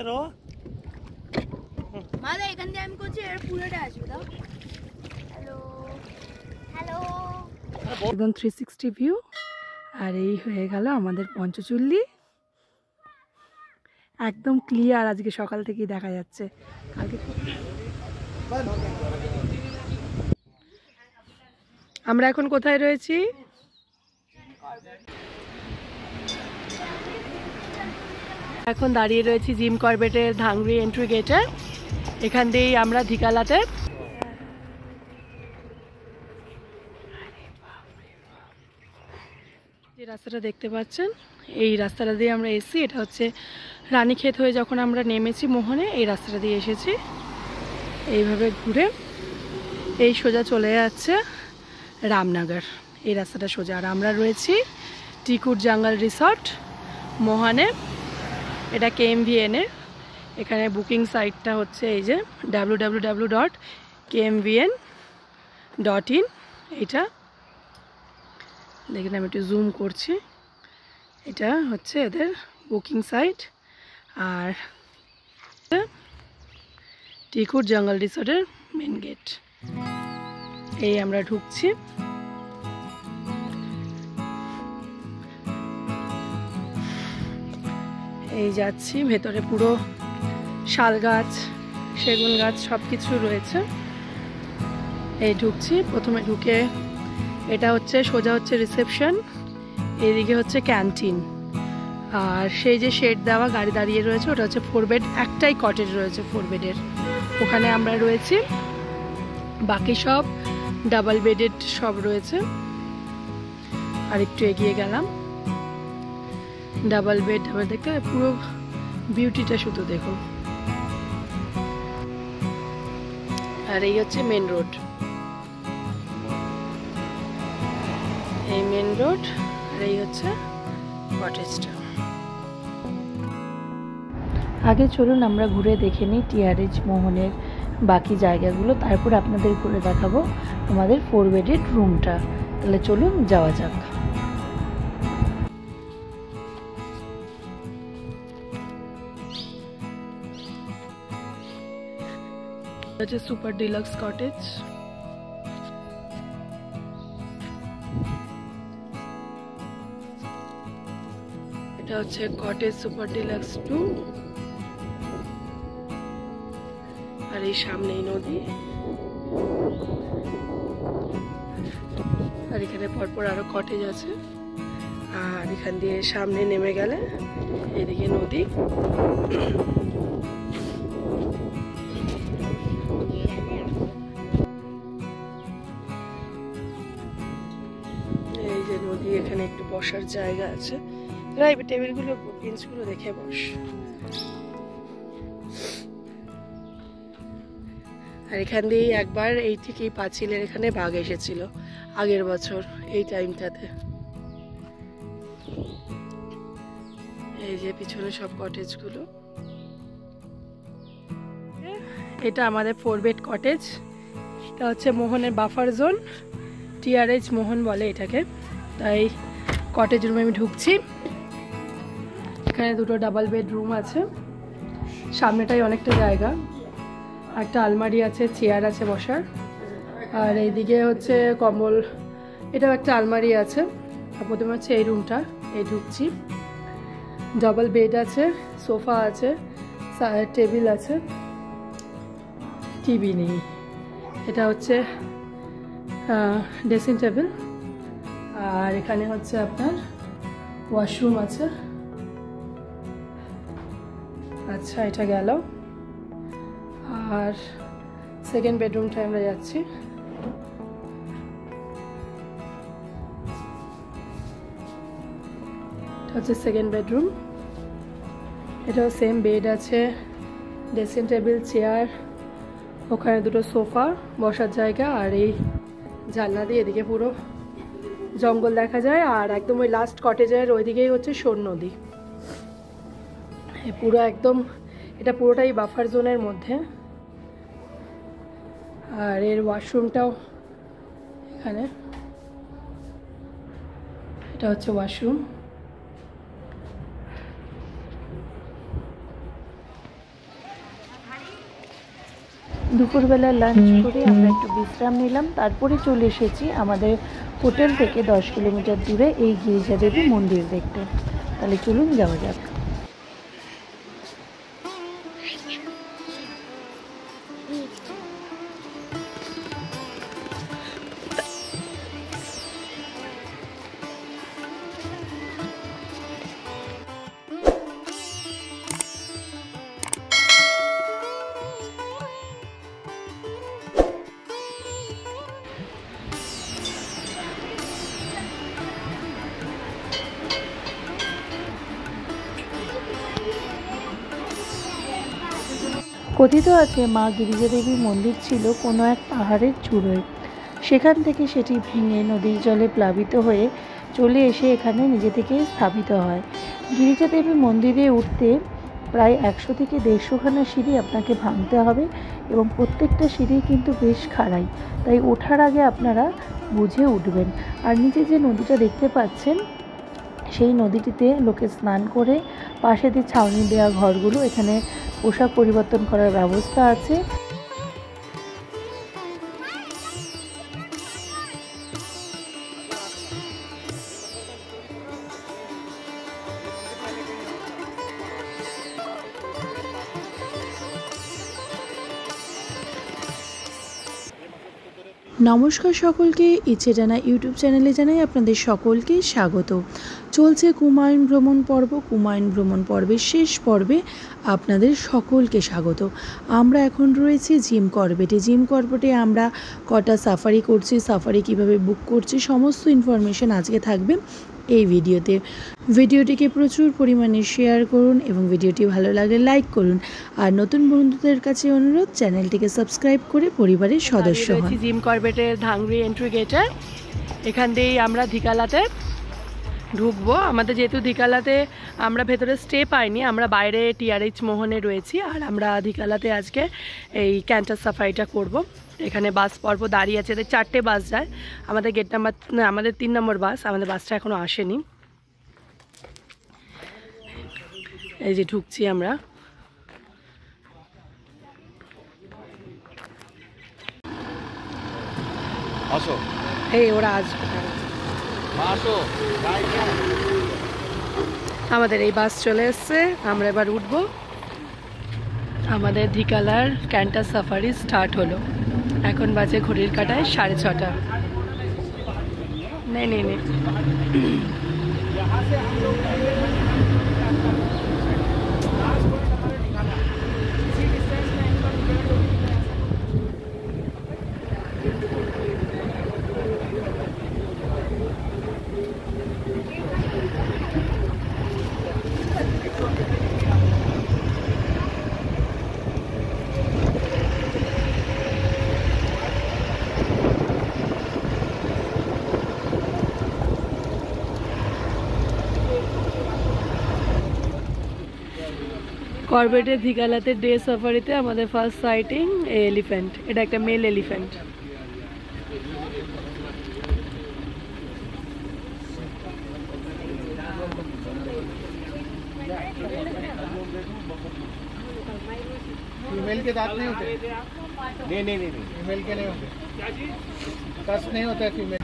Rho মালা এখান দিয়ে আমি করছি এর পুরোটা আসবে দাও। হ্যালো হ্যালো একদম 360 ভিউ। আর এই হয়ে গেল আমাদের পঞ্চচুল্লি, একদম ক্লিয়ার আজকে সকাল থেকেই দেখা যাচ্ছে। কালকে আমরা এখন কোথায় রয়েছি? এখন দাঁড়িয়ে রয়েছি জিম করবেটের ধাংরি এন্ট্রি গেটে। এখান দিয়েই আমরা ধিকালাতে যে রাস্তাটা দেখতে পাচ্ছেন, এই রাস্তাটা দিয়ে আমরা এসেছি। এটা হচ্ছে রানীক্ষেত হয়ে যখন আমরা নেমেছি মোহনে, এই রাস্তাটা দিয়ে এসেছি। এইভাবে ঘুরে এই সোজা চলে যাচ্ছে রামনগর, এই রাস্তাটা সোজা। আর আমরা রয়েছি টিকুর জঙ্গল রিসর্ট মোহনে, এটা KMVN এ। এখানে বুকিং সাইটটা হচ্ছে এই যে www.kmvn.in। এটা দেখেন, আমি একটু জুম করছি। এটা হচ্ছে এদের বুকিং সাইট। আর টিকুর জঙ্গল রিসর্টের মেন গেট। এই আমরা ঢুকছি। এই যাচ্ছি ভেতরে, পুরো শাল গাছ, সেগুন গাছ সব কিছু রয়েছে। এই ঢুকছি, প্রথমে ঢুকে এটা হচ্ছে সোজা হচ্ছে রিসেপশন, এইদিকে হচ্ছে ক্যান্টিন। আর সেই যে শেড দেওয়া গাড়ি দাঁড়িয়ে রয়েছে, ওটা হচ্ছে 4 বেড, একটাই কটেজ রয়েছে 4 বেডের, ওখানে আমরা রয়েছি। বাকি সব ডাবল বেডেড সব রয়েছে। আর একটু এগিয়ে গেলাম, ডাবল বেড দেখতে পুরো বিউটিটা শুধু দেখো। আর এই হচ্ছে মেন রোড, এই মেন রোড। আর এই হচ্ছে কটেজটা। আগে চলুন আমরা ঘুরে দেখে নিই TRH মোহনের বাকি জায়গাগুলো, তারপর আপনাদের ঘুরে দেখাবো আমাদের 4 বেডেড রুমটা। তাহলে চলুন যাওয়া যাক। এটা সুপার ডিলাক্স কটেজ। এটা হচ্ছে কটেজ সুপার ডিলাক্স 2। আর এই সামনেই নদী। আর এখানে পরপর আরো কটেজ আছে। আর এখান দিয়ে সামনে নেমে গেলে এদিকে নদী। এই যে নদী, এখানে একটু বসার জায়গা আছে। টেবিলগুলো বেঞ্চগুলো দেখে বস। আর এখান দিয়ে একবার এই থেকেই পাঁচিলের এখানে বাঘ এসেছিল আগের বছর এই টাইমটাতে। এই যে পিছনে সব কটেজগুলো। এটা আমাদের 4 বেড কটেজ। এটা হচ্ছে মোহনের বাফার জোন, TRH মোহন বলে এটাকে। তাই কটেজ রুমে আমি ঢুকছি। এখানে দুটো ডাবল বেড রুম আছে, সামনেটাই অনেকটা জায়গা। একটা আলমারি আছে, চেয়ার আছে বসার। আর এইদিকে হচ্ছে কম্বল, এটাও একটা আলমারি আছে। আর প্রথমে হচ্ছে এই রুমটা, এই ঢুকছি। ডাবল বেড আছে, সোফা আছে, টেবিল আছে, টিভি নেই। এটা হচ্ছে ড্রেসিং টেবিল। আর এখানে হচ্ছে আপনার ওয়াশরুম আছে। আচ্ছা, এটা গেল। আর সেকেন্ড বেডরুমটায় আমরা যাচ্ছি। এটা হচ্ছে সেকেন্ড বেডরুম। এটাও সেম বেড আছে, ড্রেসিং টেবিল, চেয়ার, ওখানে দুটো সোফা, বসার জায়গা। আর এই জানলা দিয়ে এদিকে পুরো জঙ্গল দেখা যায়। আর একদম ওই লাস্ট কটেজের ওইদিকেই হচ্ছে সোন নদী। পুরো একদম এটা পুরোটাই বাফার জোনের মধ্যে। আর এর ওয়াশরুমটাও এখানে, এটা হচ্ছে ওয়াশরুম। দুপুরবেলা লাঞ্চ করে আমরা একটু বিশ্রাম নিলাম, তারপরে চলে এসেছি আমাদের হোটেল থেকে 10 কিলোমিটার দূরে এই গিরিজা দেবী মন্দির দেখতে। তাহলে চলুন যাওয়া যাক। কথিত আছে মা গিরিজা দেবীর মন্দির ছিল কোনো এক পাহাড়ের চূড়োয়। সেখান থেকে সেটি ভেঙে নদীর জলে প্লাবিত হয়ে চলে এসে এখানে নিজে থেকেই স্থাপিত হয়। গিরিজা দেবী মন্দিরে উঠতে প্রায় 100 থেকে 150 খানা সিঁড়ি আপনাকে ভাঙতে হবে এবং প্রত্যেকটা সিঁড়ি কিন্তু বেশ খাড়াই, তাই ওঠার আগে আপনারা বুঝে উঠবেন। আর নিচে যে নদীটা দেখতে পাচ্ছেন সেই নদীটিতে লোকে স্নান করে পাশে দিয়ে ছাউনি দেওয়া ঘরগুলো, এখানে পোশাক পরিবর্তন করার ব্যবস্থা আছে। নমস্কার সকলকে, ইচ্ছে জানা ইউটিউব চ্যানেলে জানাই আপনাদের সকলকে স্বাগত। চলছে কুমায়ুন ভ্রমণ পর্ব। কুমায়ুন ভ্রমণ পর্বের শেষ পর্বে আপনাদের সকলকে স্বাগত। আমরা এখন রয়েছি জিম করবেটে। জিম করবেটে আমরা কটা সাফারি করছি, সাফারি কিভাবে বুক করছি, সমস্ত ইনফরমেশন আজকে থাকবে এই ভিডিওতে। ভিডিওটিকে প্রচুর পরিমাণে শেয়ার করুন এবং ভিডিওটি ভালো লাগলে লাইক করুন। আর নতুন বন্ধুদের কাছে অনুরোধ, চ্যানেলটিকে সাবস্ক্রাইব করে পরিবারের সদস্য হন। জিম করবেটের ধাংরি এন্ট্রি গেটে, এখান দিয়েই আমরা ধিকালাতে ঢুকবো। আমাদের যেহেতু ধিকালাতে আমরা ভেতরে স্টে পাইনি, আমরা বাইরে টিআরএইচ মোহনে রয়েছি, আর আমরা ধিকালাতে আজকে এই ক্যান্টার সাফারিটা করব। এখানে বাস পরপর দাঁড়িয়ে আছে, এদের 4টে বাস যায়। আমাদের গেট নাম্বার আমাদের 3 নম্বর বাস, আমাদের বাসটা এখনও আসেনি। এই যে ঢুকছি আমরা। এই ওরা আসবে, আমাদের এই বাস চলে এসছে, আমরা এবার উঠবো। আমাদের ধিকালার ক্যান্টার সাফারি স্টার্ট হলো। এখন বাজে ঘড়ির কাঁটায় 6:30। নেই নেই নেই করবেটের ধিকালাতে ডে সাফারিতে আমাদের ফার্স্ট সাইটিং এলিফ্যান্ট। এটা একটা মেল এলিফ্যান্ট। फीमेल के दांत नहीं होते? नहीं फीमेल के नहीं होते, कस नहीं होता है फीमेल।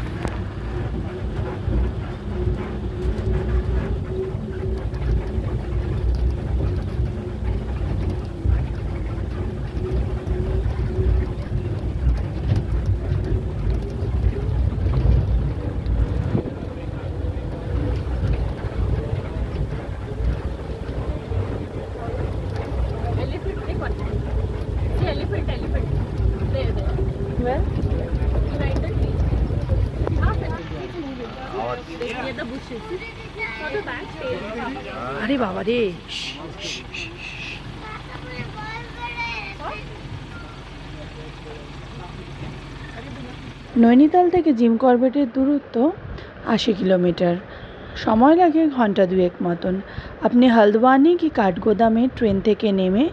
আরে বাবা রে, নৈনিতাল থেকে জিম করবেটের দূরত্ব 80 কিলোমিটার। সময় লাগে ঘন্টা 2 মতন। আপনি হলদওয়ানি কি কাঠগোদামে ট্রেন থেকে নেমে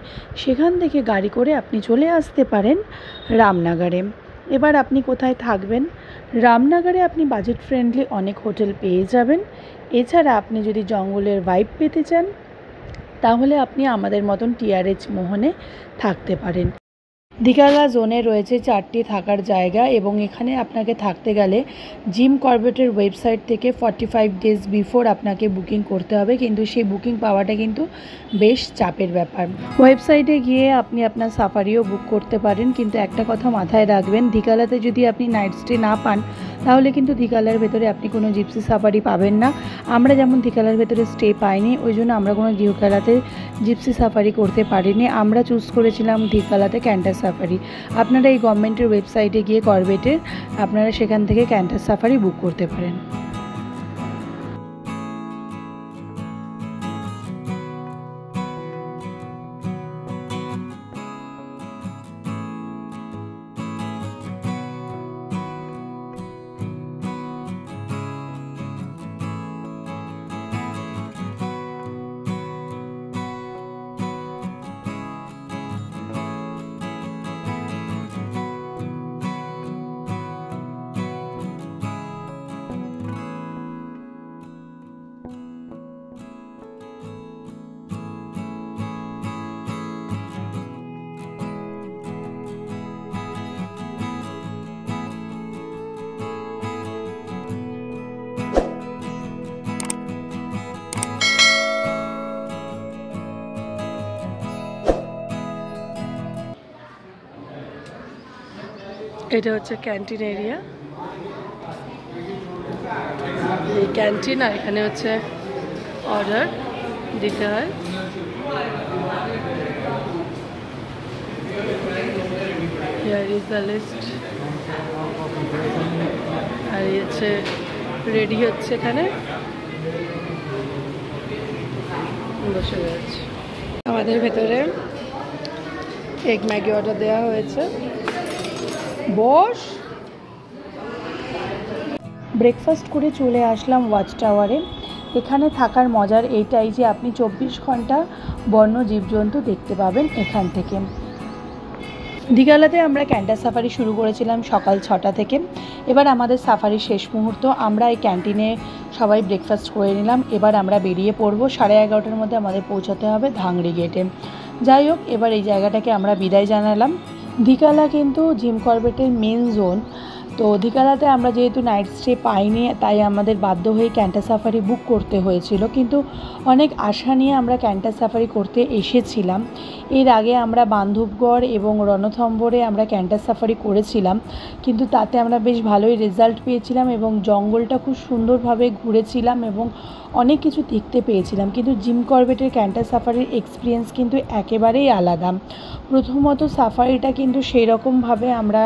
সেখান থেকে গাড়ি করে আপনি চলে আসতে পারেন রামনগরে। এবার আপনি কোথায় থাকবেন? রামনগরে আপনি বাজেট ফ্রেন্ডলি অনেক হোটেল পেয়ে যাবেন। এছাড়া আপনি যদি জঙ্গলের ভাইব পেতে চান তাহলে আপনি আমাদের মতন টিআরএইচ মোহনে থাকতে পারেন। দীঘালা জোনে রয়েছে 4টি থাকার জায়গা এবং এখানে আপনাকে থাকতে গেলে জিম করবেটের ওয়েবসাইট থেকে 45 ডেজ বিফোর আপনাকে বুকিং করতে হবে, কিন্তু সেই বুকিং পাওয়াটা কিন্তু বেশ চাপের ব্যাপার। ওয়েবসাইটে গিয়ে আপনি আপনার সাফারিও বুক করতে পারেন, কিন্তু একটা কথা মাথায় রাখবেন, দীঘালাতে যদি আপনি নাইট স্টে না পান তাহলে কিন্তু দীঘালার ভেতরে আপনি কোনো জিপসি সাফারি পাবেন না। আমরা যেমন দীঘালার ভেতরে স্টে পাইনি, ওই জন্য আমরা কোনো দীঘালাতে জিপসি সাফারি করতে পারিনি। আমরা চুজ করেছিলাম দীঘালাতে ক্যান্টার সাফারি। আপনারা এই গভর্নমেন্টের ওয়েবসাইটে গিয়ে করবেটের আপনারা সেখান থেকে ক্যান্টার সাফারি বুক করতে পারেন। এটা হচ্ছে ক্যান্টিন এরিয়া। এই ক্যান্টিন, আর এখানে হচ্ছে অর্ডার দিতে হয়। Here is the list। আর এই হচ্ছে রেডি হচ্ছে, এখানে বসে যাচ্ছে। আমাদের ভেতরে এগ ম্যাগি অর্ডার দেওয়া হয়েছে। বস ব্রেকফাস্ট করে চলে আসলাম ওয়াচ টাওয়ারে। এখানে থাকার মজার এইটাই যে আপনি 24 ঘন্টা বন্য জীবজন্তু দেখতে পাবেন এখান থেকে। দীঘালাতে আমরা ক্যান্টার সাফারি শুরু করেছিলাম সকাল 6টা থেকে। এবার আমাদের সাফারির শেষ মুহূর্ত, আমরা এই ক্যান্টিনে সবাই ব্রেকফাস্ট করে নিলাম। এবার আমরা বেরিয়ে পড়ব। 11:30টার মধ্যে আমাদের পৌঁছাতে হবে ধাংড়ি গেটে। যাই হোক, এবার এই জায়গাটাকে আমরা বিদায় জানালাম। দীঘালা কিন্তু জিম করবেটের মেন জোন। তো দীঘালাতে আমরা যেহেতু নাইট স্টে পাইনি, তাই আমাদের বাধ্য হয়ে ক্যান্টার সাফারি বুক করতে হয়েছিল, কিন্তু অনেক আশা নিয়ে আমরা ক্যান্টার সাফারি করতে এসেছিলাম। এর আগে আমরা বান্ধবগড় এবং রণথম্বরে আমরা ক্যান্টার সাফারি করেছিলাম, কিন্তু তাতে আমরা বেশ ভালোই রেজাল্ট পেয়েছিলাম এবং জঙ্গলটা খুব সুন্দরভাবে ঘুরেছিলাম এবং অনেক কিছু দেখতে পেয়েছিলাম। কিন্তু জিম করবেটের ক্যান্টার সাফারির এক্সপিরিয়েন্স কিন্তু একেবারেই আলাদা। প্রথমত সাফারিটা কিন্তু সেই রকমভাবে আমরা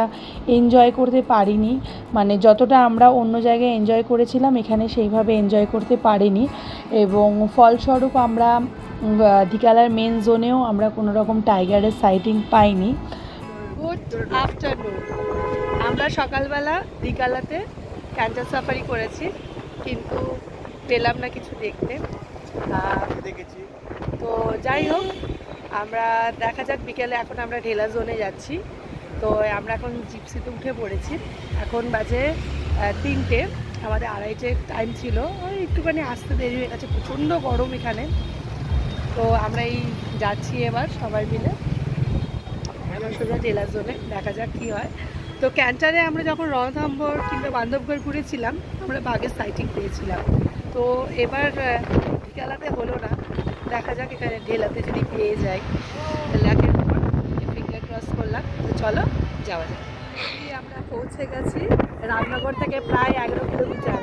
এনজয় করতে পারিনি, মানে যতটা আমরা অন্য জায়গায় এনজয় করেছিলাম এখানে সেইভাবে এনজয় করতে পারিনি, এবং ফলস্বরূপ আমরা দীঘালার মেন জোনেও আমরা কোনো রকম টাইগারের সাইটিং পাইনি। Good afternoon. আমরা সকালবেলা দীঘালাতে ক্যান্টার সাফারি করেছি, কিন্তু পেলাম না কিছু দেখতে। তো যাই হোক, আমরা দেখা যাক বিকেলে। এখন আমরা ঢেলা জোনে যাচ্ছি। তো আমরা এখন জিপসিতে উঠে পড়েছি। এখন বাজে 3টে, আমাদের 2:30 টাইম ছিল। ওই একটুখানি আসতে দেরি হয়ে গেছে, প্রচণ্ড গরম এখানে। তো আমরা এই যাচ্ছি এবার সবাই মিলে সোজা ঢেলা জোনে, দেখা যাক কী হয়। তো ক্যান্টারে আমরা যখন রণথম্বর কিংবা বান্ধবগড় ঘুরেছিলাম আমরা বাঘের সাইটিং পেয়েছিলাম। তো এবার দীঘালাতে হলো না, দেখা যাক এখানে ঢেলাতে যদি পেয়ে যাই। ল্যাকের উপর ফিঙ্গার ক্রস করলাম। তো চলো যাওয়া যাক। আমরা পৌঁছে গেছি রামনগর থেকে প্রায় 11 কিলোমিটার।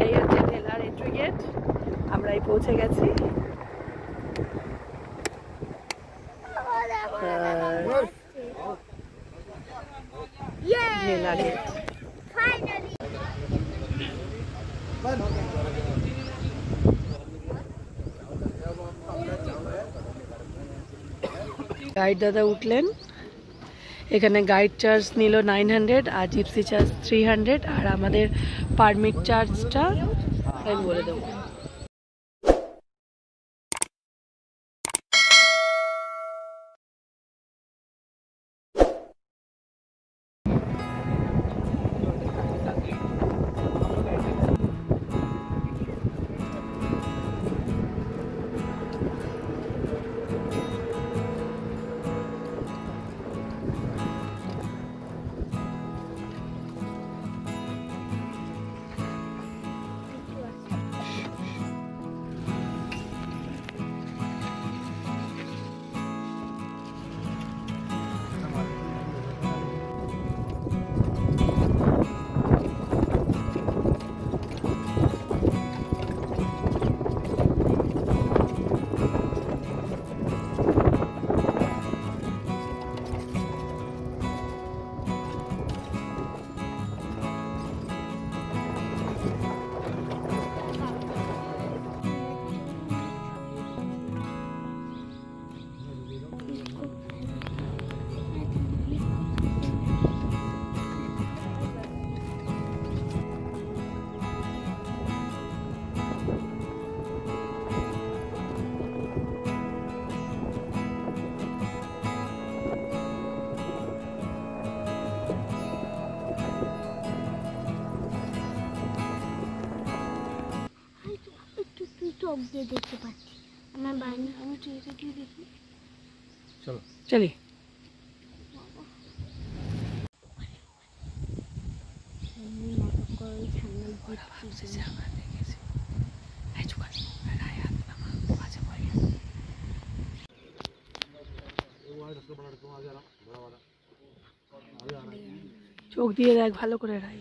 এই হচ্ছে ঢেলার এন্ট্রি গেট, আমরা এই পৌঁছে গেছি। ঢেলা গেট। গাইড দাদা উঠলেন। এখানে গাইড চার্জ নিল 900 আর জিপসি চার্জ 300, আর আমাদের পারমিট চার্জটা আমি বলে দেবো। দিয়ে দেখতে পাচ্ছি। আমার বাড়ি আমি ট্রেটা দিয়ে দেখি। चलो চলি। চোখ দিয়ে দেখ ভালো করে রাই।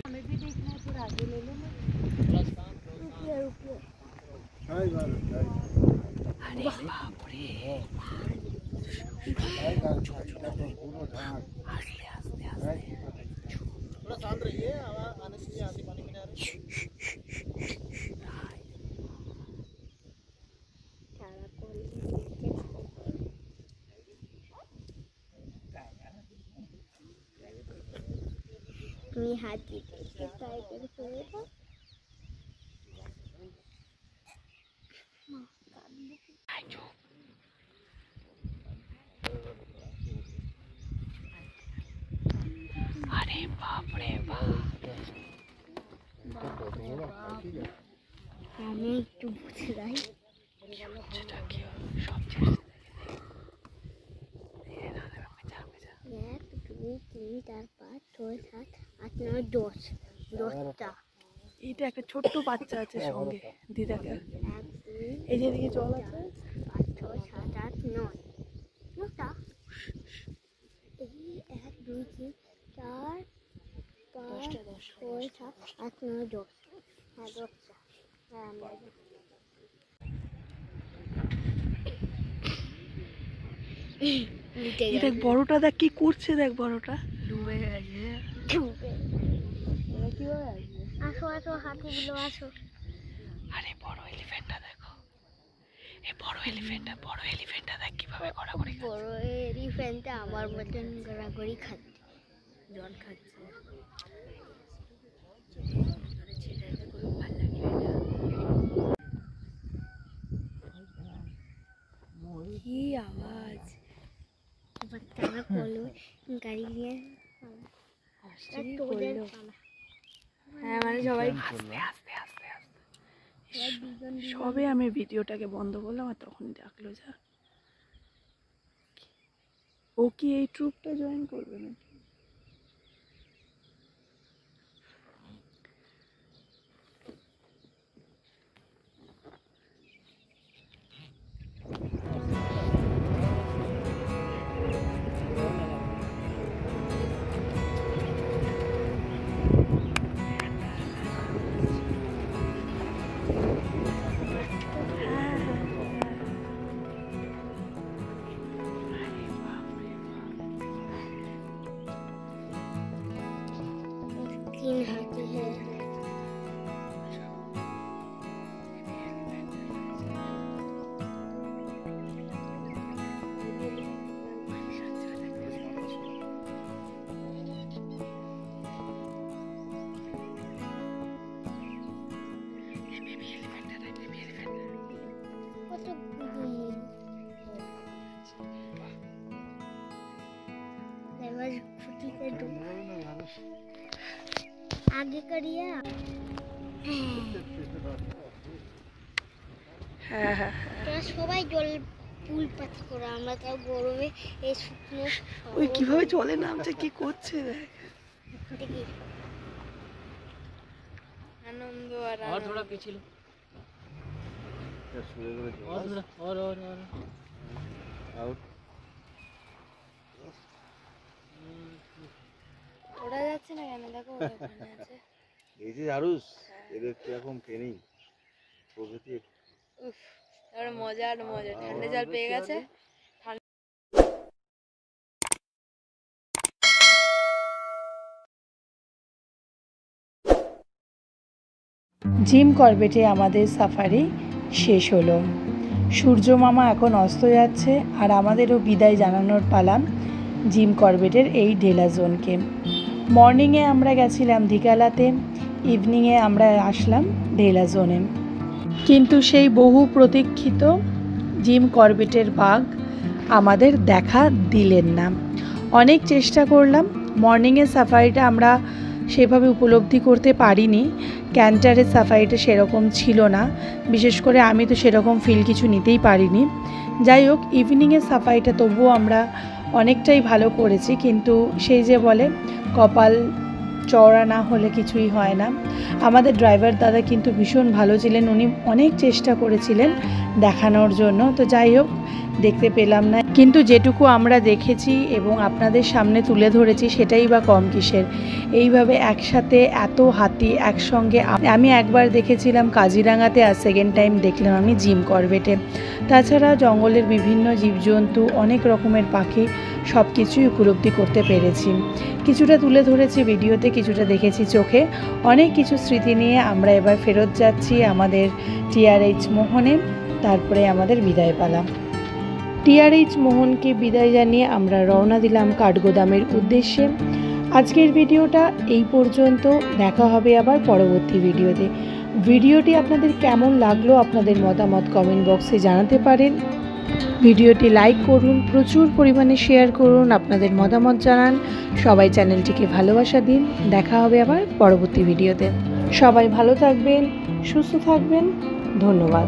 हमें भी देखना है, थोड़ा आगे ले लो ना। रुकिए रुकिए। अरे बाप रे, आस्ते आस्ते आस्ते। थोड़ा शांत रहिए, आवाज आने से आगे पानी में आ रही है। तुम्ही हात इथे काय करतो बेटा? अरे बाप रे बाप। আমি একটু বুঝে যাই। সেটা কি সব ছেড়ে এক দুই তিন চার পাঁচ ছয় সাত আট নয় দশ, 10টা। এইটা একটা ছোট্ট বাচ্চা আছে সঙ্গে দিদাকে। এক দুই এই যে এদিকে জল আছে। পাঁচ ছয় সাত আট নয়, 9টা। এই এক দুই তিন চার পাঁচ ছয় সাত আট নয় দশ। হ্যাঁ 10টা। হ্যাঁ আমরা এই দেখ বড়টা, দেখ কি করছে, দেখ বড়টা। আসো আসো হাতিগুলো আসো। আরে বড় এলিফ্যান্টটা দেখো, এই বড় এলিফ্যান্টটা দেখ কিভাবে গড়াগড়ি খাচ্ছে। বড় এলিফ্যান্টটা আমার মতন গড়াগড়ি খাচ্ছে, জল খাচ্ছে। কি আওয়াজ! এবার টানা করলো গাড়ি নিয়ে তোদের পালা। হ্যাঁ মানে সবাই আস্তে আস্তে আস্তে আস্তে। সবে আমি ভিডিওটাকে বন্ধ করলাম আর তখনই ডাকলো যা। ও কি এই ট্রুপটা জয়েন করবে নাকি? तीन हाथी है। खुटी से आगे करिए। হ্যাঁ হ্যাঁ তোরা সবাই জল পুল পাত করে, আমরা তাও গরমে এই শুকনো। ওই কিভাবে জলে নামছে, কি করছে দেখ। দেখি আনন্দ আর थोड़ा पीछे लो, और थोड़ा और आउट। ওরা যাচ্ছে না কেন? দেখো ওখানে আছে। এই যে আরুস, এদের কিরকম ট্রেনিং প্রকৃতি। উফ, আর মজা আর মজা। ঠান্ডা জল পেয়ে গেছে। জিম করবেটে আমাদের সাফারি শেষ হলো। সূর্য মামা এখন অস্ত যাচ্ছে আর আমাদেরও বিদায় জানানোর পালা জিম করবেটের এই ঢেলা জোনকে। মর্নিংয়ে আমরা গেছিলাম ধিকালাতে, ইভিনিংয়ে আমরা আসলাম ঢেলা জোনে। কিন্তু সেই বহু প্রতীক্ষিত জিম করবেটের বাঘ আমাদের দেখা দিলেন না। অনেক চেষ্টা করলাম, মর্নিংয়ের সাফারিটা আমরা সেভাবে উপলব্ধি করতে পারিনি। ক্যান্টারের সাফারিটা সেরকম ছিল না, বিশেষ করে আমি তো সেরকম ফিল কিছু নিতেই পারিনি। যাই হোক, ইভিনিংয়ের সাফারিটা তবুও আমরা অনেকটাই ভালো করেছি, কিন্তু সেই যে বলে কপাল চওড়া না হলে কিছুই হয় না। আমাদের ড্রাইভার দাদা কিন্তু ভীষণ ভালো ছিলেন, উনি অনেক চেষ্টা করেছিলেন দেখানোর জন্য। তো যাই হোক, দেখতে পেলাম না, কিন্তু যেটুকু আমরা দেখেছি এবং আপনাদের সামনে তুলে ধরেছি সেটাই বা কম কিসের। এইভাবে একসাথে এত হাতি একসঙ্গে আমি একবার দেখেছিলাম কাজিরাঙাতে, আর সেকেন্ড টাইম দেখলাম আমি জিম করবেটে। তাছাড়া জঙ্গলের বিভিন্ন জীবজন্তু, অনেক রকমের পাখি, সব কিছুই উপলব্ধি করতে পেরেছি। কিছুটা তুলে ধরেছি ভিডিওতে, কিছুটা দেখেছি চোখে। অনেক কিছু স্মৃতি নিয়ে আমরা এবার ফেরত যাচ্ছি আমাদের টিআরএইচ মোহনে, তারপরে আমাদের বিদায় পালা। টিআরএইচ মোহনকে বিদায় জানিয়ে আমরা রওনা দিলাম কাঠগোদামের উদ্দেশ্যে। আজকের ভিডিওটা এই পর্যন্ত, দেখা হবে আবার পরবর্তী ভিডিওতে। ভিডিওটি আপনাদের কেমন লাগলো আপনাদের মতামত কমেন্ট বক্সে জানাতে পারেন। ভিডিওটি লাইক করুন, প্রচুর পরিমাণে শেয়ার করুন, আপনাদের মতামত জানান। সবাই চ্যানেলটিকে ভালোবাসা দিন। দেখা হবে আবার পরবর্তী ভিডিওতে। সবাই ভালো থাকবেন, সুস্থ থাকবেন। ধন্যবাদ।